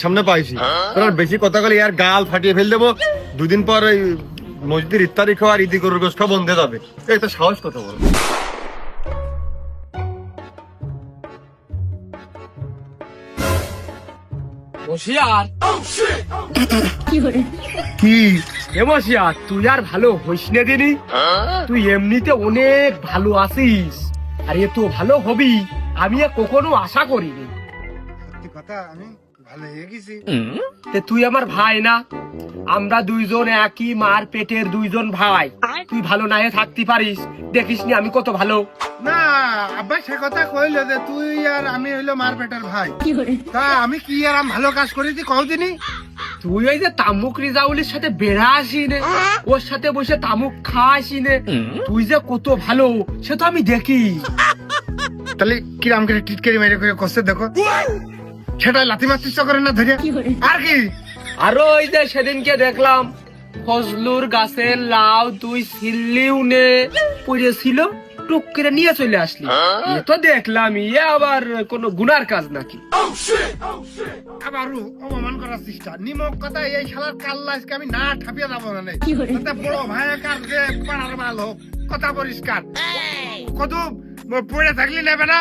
সামনে পাইছি, তোর বেশি কথা বলে আর গাল ফাটিয়ে ফেল দেবো। দুদিন পর ওই মসজিদের ইফতারি খাওয়া আর ঈদি গরুর গোশত খাওয়া বন্ধ হয়ে যাবে। এই তো সাহস কথা বল। বসিয়ার কি এ বসিয়ার, তুই আর ভালো হইস না দিনি। তুই এমনিতে অনেক ভালো আছিস, আর এ তো ভালো হবি আমি কখনো আশা করিনি। সত্যি কথা, আমি ভালো হয়ে গেছি। তে তুই আমার ভাই না? আমরা দুইজন একই মার পেটের দুইজন ভাই। তুই ভালো না হয়ে থাকতে পারিস? দেখিস নি আমি কত ভালো। না আব্বা সে কথা কইল যে তুই আর আমি হইলো মার পেটের ভাই, তা আমি কি আর আমি ভালো কাজ করেছি কদিনই? তুই ওই যে তামুক রিজাউলের সাথে বেড়াসি নে, ওর সাথে বসে তামুক খাসি নে, তুই যে কত ভালো সে তো আমি দেখি। তাহলে কিরাম করে টিটকারি মেরে করে কষ্ট দেখো, সেটা লাথি মারতে ইচ্ছা করে না ধরে আর কি? আর ওই যে সেদিনকে দেখলাম ফজলুর গাছের লাউ তুই ছিললিও নে, পড়েছিল টুক করে নিয়ে চলে আসলি। এ তো দেখলাম ইয়ে আবার কোন গুনার কাজ নাকি? আবারও অপমান করার চেষ্টা। নিমক কথা, এই শালার কাল্লা আজকে আমি না ঠাপিয়ে যাবো না। তাতে বড় ভাই কার যে পাড়ার মাল হোক, কথা পরিষ্কার। কত পড়ে থাকলি নেবে না,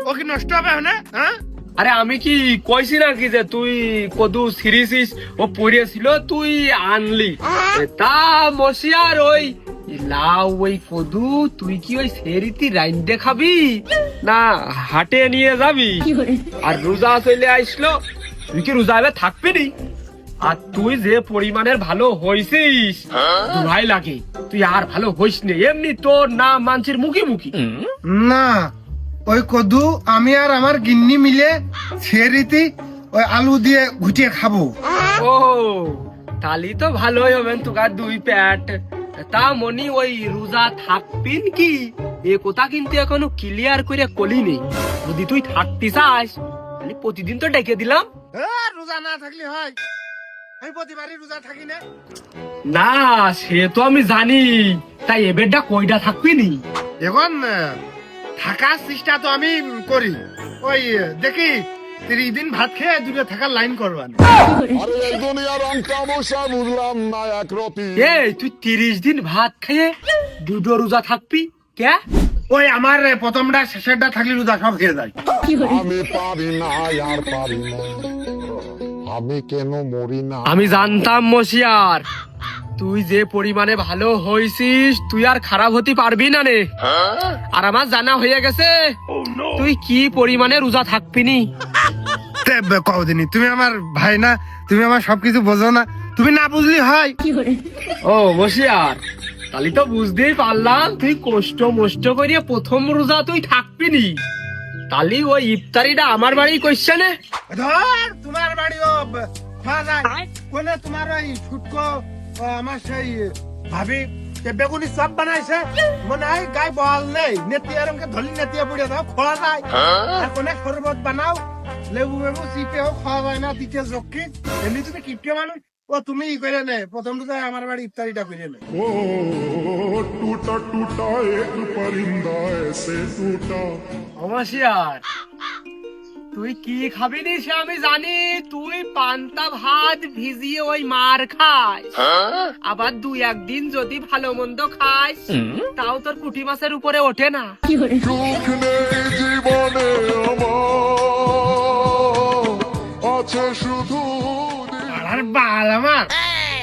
ও কি নষ্ট হবে না? হ্যাঁ, আরে আমি কি কইছি নাকি যে তুই কদু সিরিসিস ও পড়েছিল তুই আনলি? তা মশিয়ার ওই লাউ ওই কদু তুই কি ওই সেরিতি রাইন্দে খাবি না হাটে নিয়ে যাবি? আর রোজা চলে আসলো, তুই কি রোজা এলে থাকবি নি? আর তুই যে পরিমাণের ভালো হইছিস দুহাই লাগে, তুই আর ভালো হইস নে। এমনি তোর নাম মানছির মুখি মুখি। না ওই কদু আমি আর আমার গিন্নি মিলে ছেড়িতি ওই আলু দিয়ে ঘুটিয়ে খাবো। ও তালি তো ভালোই হবেন তোকার দুই প্যাট। তা মনি ওই রোজা থাকবিন কি এ কথা কিন্তু এখনো ক্লিয়ার করে কলি নেই। যদি তুই থাকতে চাস তাহলে প্রতিদিন তো ডেকে দিলাম। রোজা না থাকলে হয়? আমি প্রতিবারই রোজা থাকি না। না সে তো আমি জানি, তাই এবারটা কয়টা থাকবি নি? এখন থাকার চেষ্টা তো আমি করি, ওই দেখি 30 দিন ভাত খেয়ে দূরে থাকার লাইন করবান। আরে এই দুনিয়ার রং তামাশা বুঝলাম না একরতি। এই তুই 30 দিন ভাত খেয়ে দুটো রোজা থাকবি কে? ওই আমার প্রথমটা শেষেরটা থাকলে রোজা সব খেয়ে যায়। আমি পারি না আর পারি না, আমি কেন মরি না? আমি জানতাম মশিয়ার তুই যে পরিমাণে ভালো হইছিস তুই আর খারাপ হতে পারবি না রে। আর আমার জানা হয়ে গেছে তুই কি পরিমাণে রোজা থাকবি নি। কদিনই তুমি আমার ভাই না, তুমি আমার সবকিছু বোঝো না, তুমি না বুঝলি হয়? ও মশিয়ার তাহলে তো বুঝতেই পারলাম তুই কষ্ট মষ্ট করিয়ে প্রথম রোজা তুই থাকবি নি। তাহলে ওই ইফতারিটা আমার বাড়ি কইছে না? ধর তোমার বাড়িও খাওয়া যায় কোনে? তোমার ওই ছুটকো আমার সেই ভাবি বেগুনি সব বানাইছে, মনে হয় গায়ে বল নেই, নেতিয়া রঙকে ধলি নেতিয়া পড়ে দাও খোলা যায়। আর কোনে শরবত বানাও, লেবু মেবু চিপেও খাওয়া যায় না, দ্বিতীয় জকি। এমনি তুমি কিপটে মানুষ, ও তুমি ই করে নে প্রথম তো আমার বাড়ি ইফতারিটা করে নে। ও টুটা টুটা এক পরিন্দা এসে টুটা। মশিয়ার তুই কি খাবি নি সে আমি জানি। তুই পান্তা ভাত ভিজিয়ে ওই মার খাস, আবার দুই একদিন যদি ভালো মন্দ খাস তাও তোর পুঁটি মাছের উপরে ওঠে না। সুখ নেই জীবনে আমার, আছে শুধু আর বাল আমার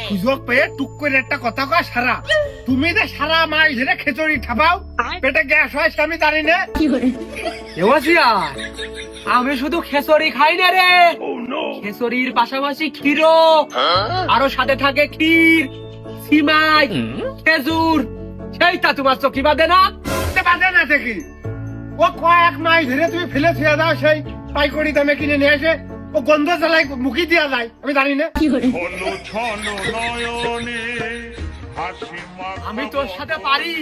সুযোগ পেয়ে টুক করে একটা কথা কয় সারা। তুমি যে সারা মাস ধরে খেচড়ি খাবাও, পেটে গ্যাস হয় আমি জানি না। এ মশিয়ার আমি শুধু খেসরি খাই না রে, খেসরির পাশাপাশি ক্ষীরও, আরো সাথে থাকে ক্ষীর, সিমাই, খেজুর। সেইটা তোমার চোখি বাদে না? বাদে না দেখি ও কয়েক মাস ধরে তুমি ফেলে ছুঁয়ে দাও, সেই পাইকারি দামে কিনে নিয়ে এসে ও গন্ধ জ্বালাই মুখি দেওয়া যায় আমি জানি না। আমি তোর সাথে পারি,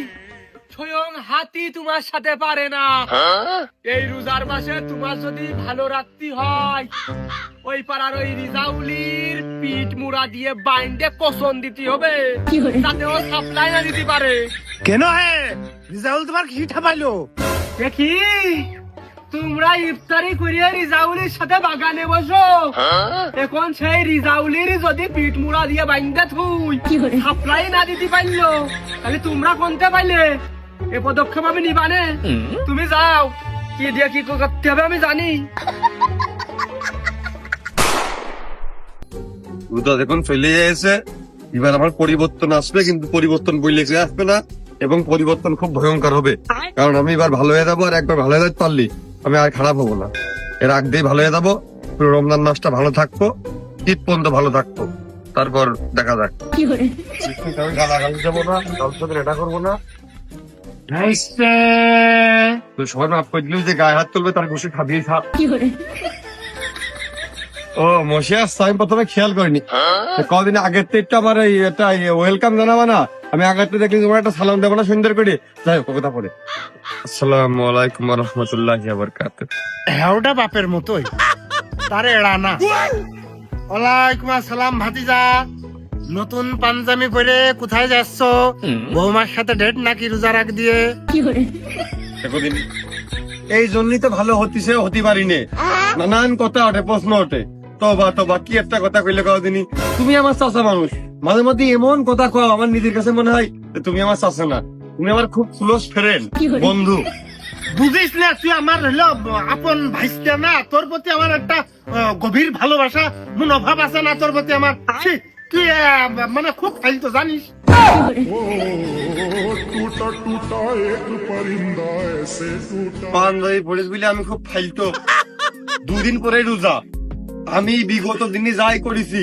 স্বয়ং হাতি তোমার সাথে পারে না। এই রোজার মাসে তোমার যদি ভালো রাখতে হয় ওই পাড়ার ওই রিজাউলির পিঠ মুড়া দিয়ে বাইন্ডে কসন দিতে হবে, যাতে ও সাপ্লাই না দিতে পারে। কেন হে রিজাউল তোমার কি ঠাপাইলো? দেখি তোমরা ইফতারি করিয়ে রিজাউলির সাথে বাগানে বসো, এখন সেই রিজাউলির যদি পিঠ মুড়া দিয়ে বাইন্দা থুই সাপ্লাই না দিতে পারলো, তাহলে তোমরা কোনতে পাইলে এ পদক্ষেপ আমি নিবানে। তুমি যাও, কি দিয়ে কি করতে হবে আমি জানি। রোজা যখন চলে এসে এবার আমার পরিবর্তন আসবে, কিন্তু পরিবর্তন বইলে আসবে না, এবং পরিবর্তন খুব ভয়ঙ্কর হবে। কারণ আমি এবার ভালো হয়ে যাবো, আর একবার ভালো হয়ে যেতে পারলি আমি আর খারাপ হবো না। এর আগ দিয়ে ভালো হয়ে যাবো, পুরো রমজান মাসটা ভালো থাকবো, ঈদ পর্যন্ত ভালো থাকবো, তারপর দেখা যাক। আমি গালাগালি যাবো না, কারোর সাথে এটা করবো না। তো সবাই মাফ করে দিল, যে গায়ে হাত তুলবে তার ঘুষে খাবিয়ে খা। ও মশিয়াস, আমি প্রথমে খেয়াল করিনি। কদিন আগের তো একটু আমার এটা ওয়েলকাম জানাবো না, আমি আগের তো দেখলি তোমার একটা সালাম দেবো না সুন্দর করে। যাই হোক, কথা পড়ে। আসসালামু আলাইকুম ওয়া রাহমাতুল্লাহি ওয়া বারাকাতুহু। হেওটা বাপের মতোই, তারে এড়া না। ওয়ালাইকুম আসসালাম ভাতিজা, নতুন পাঞ্জাবি পরে কোথায় যাচ্ছ? বৌমার সাথে ডেট নাকি রোজা রাখ দিয়ে? এতদিন এই জন্যই তো ভালো হতিছে, হতে পারিনি। নানান কথা ওঠে, প্রশ্ন ওঠে, তোবা কি একটা কথা কইলে কদিনই। তুমি আমার চাচা মানুষ, মাঝে মধ্যে এমন কথা কও আমার নিজের কাছে মনে হয় যে তুমি আমার চাচা না, তুমি আমার খুব ক্লোজ ফ্রেন্ড, বন্ধু। বুঝিস না, তুই আমার হলো আপন ভাইস্তা না, তোর প্রতি আমার একটা গভীর ভালোবাসা মনোভাব আছে না তোর প্রতি আমার। ছি, তুই মানে খুব ফাইলতো জানিস। পাঞ্জাবি পড়েছ বলে আমি খুব ফাইলতো। দুদিন পরে রোজা, আমি বিগত দিনে যাই করেছি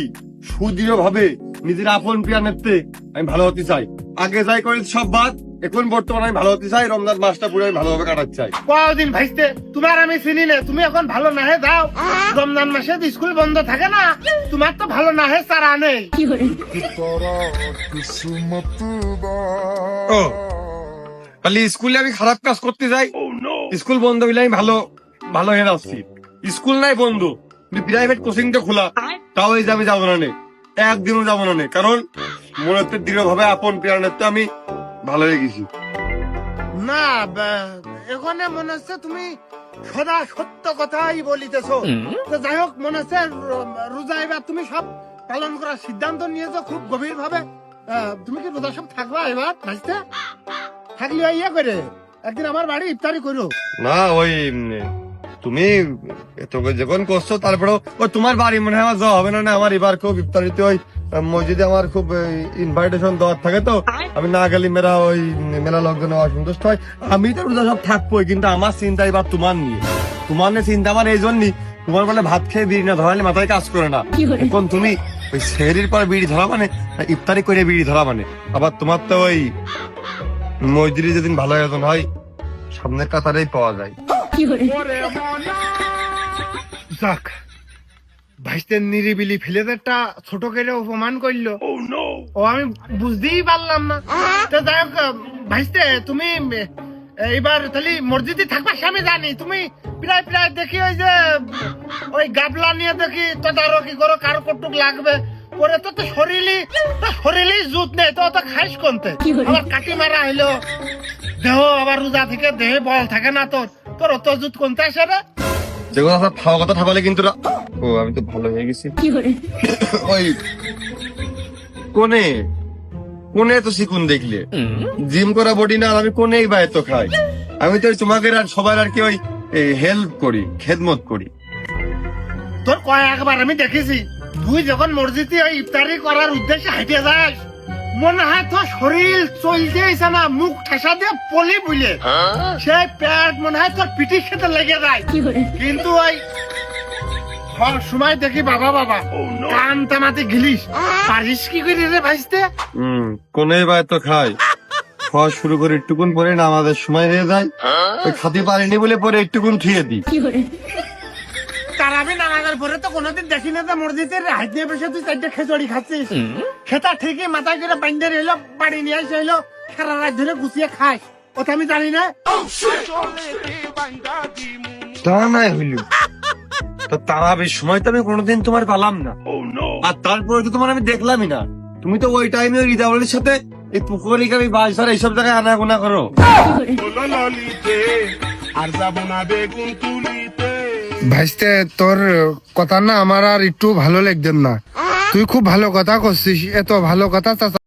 সুদৃঢ় ভাবে নিজের আপন প্রিয়া নেত্রে আমি ভালো হতে চাই। আগে যাই করেছি সব বাদ, এখন বর্তমানে আমি ভালো হতে চাই। রমজান মাসটা পুরো আমি ভালোভাবে কাটাতে চাই। কদিন ভাইস্তে তোমার আমি চিনি না, তুমি এখন ভালো না হে যাও। রমজান মাসে তো স্কুল বন্ধ থাকে না, তোমার তো ভালো না হে চারা নেই। ও খালি স্কুলে আমি খারাপ কাজ করতে যাই, স্কুল বন্ধ হইলে আমি ভালো হয়ে যাচ্ছি। স্কুল নাই বন্ধু, প্রাইভেট কোচিং তো খোলা, তাও এই যে আমি যাবো না, একদিনও যাবো না, কারণ মনে হচ্ছে দৃঢ় ভাবে আপন প্রিয়ানের তো আমি ভালো হয়ে গেছি। না এখানে মনে হচ্ছে তুমি সদা সত্য কথাই বলিতেছো। তো যাই হোক, মনে হচ্ছে রোজা এবার তুমি সব পালন করার সিদ্ধান্ত নিয়েছো খুব গভীর ভাবে। তুমি কি রোজা সব থাকবা এবার ভাইস্তে? থাকলে ইয়ে করে একদিন আমার বাড়ি ইফতারি করো। না ওই তুমি তোকে যখন করছো, তারপরেও ওই তোমার বাড়ি মনে হয় আমার যাওয়া হবে না। আমার এবার খুব ইফতারিতে ওই মসজিদে আমার খুব ইনভাইটেশন দেওয়ার থাকে, তো আমি না গেলে মেলা লোকজন অসন্তুষ্ট হয়। আমি তো রোজা সব থাকবোই, কিন্তু আমার চিন্তা এবার তোমার নিয়ে। তোমার নিয়ে চিন্তা আমার এই জন্যই, তোমার বলে ভাত খেয়ে বিড়ি না ধরালে মাথায় কাজ করে না। এখন তুমি ওই সেহরির পর বিড়ি ধরা মানে, ইফতারি করে বিড়ি ধরা মানে। আবার তোমার তো ওই মসজিদে যেদিন ভালো আয়োজন হয় সামনের কাতারেই পাওয়া যায়। যাক, ভাইস্তের নিরিবিলি ফেলেদেরটা ছোট করে অপমান করলো। ও আমি বুঝতেই পারলাম না। তো যাই হোক ভাইস্তে, তুমি এইবার তাহলে মসজিদে থাকবা, আমি জানি। তুমি প্রায় প্রায় দেখি ওই যে ওই গাবলা নিয়ে দেখি তদারকি করো, কারো কটুক লাগবে পরে তো শরীরই জুত নেই, তো খাইস কোনতে। আবার কাটি মারা হইলো দেহ, আবার রোজা থেকে দেহে বল থাকে না, তোর অত জুত কোনতে আসে রে? যেগুলো আপনার খাওয়া কথা থাকলে কিন্তু ও আমি তো ভালো হয়ে গেছি। ওই কোনে তো শিখুন দেখলে জিম করা বডি না, আমি কোনেই বা এত খাই। আমি তো তোমাকে আর সবার আর কি ওই হেল্প করি, খেদমত করি। তোর কয়েকবার আমি দেখেছি, তুই যখন মসজিদে ওই ইফতারি করার উদ্দেশ্যে হাঁটে যাস, মনে হয় তোর শরীর চলতে এসে না, মুখ ঠেসা দিয়ে পলি বুলে সেই প্যাট মনে হয় তোর পিঠির সাথে লেগে যায়। কিন্তু ওই সব সময় দেখি বাবা কান টানাতে গিলিস, পারিস কি করি রে ভাইস্তে? কোনেই বা এত খাই, খাওয়া শুরু করে একটুকুন পরে না আমাদের সময় হয়ে যায়। ওই খাতে পারিনি বলে পরে একটুকুন খেয়ে দিই। তারাবি নামাজের পরে তো কোনোদিন দেখি না যে মসজিদের হাত নিয়ে বসে তুই চারটে খেচড়ি খাচ্ছিস। খেতা ঠিকই মাথায় করে বাইন্দে রইলো, বাড়ি নিয়ে আসে হইলো, সারা রাত ধরে গুছিয়ে খাস, ওটা আমি জানি না। তা নাই হইল তো তারাবির সময় তো আমি কোনোদিন তোমার পালাম না, আর তারপরে তো তোমার আমি দেখলামই না। তুমি তো ওই টাইমে ওই রিদাউলের সাথে এই পুকুরি কাবি বাস ধরা এইসব জায়গায় আনাগোনা করো। ভাইস্তে তোর কথা না আমার আর একটু ভালো লাগছেন না। তুই খুব ভালো কথা করছিস, এত ভালো কথা চাচা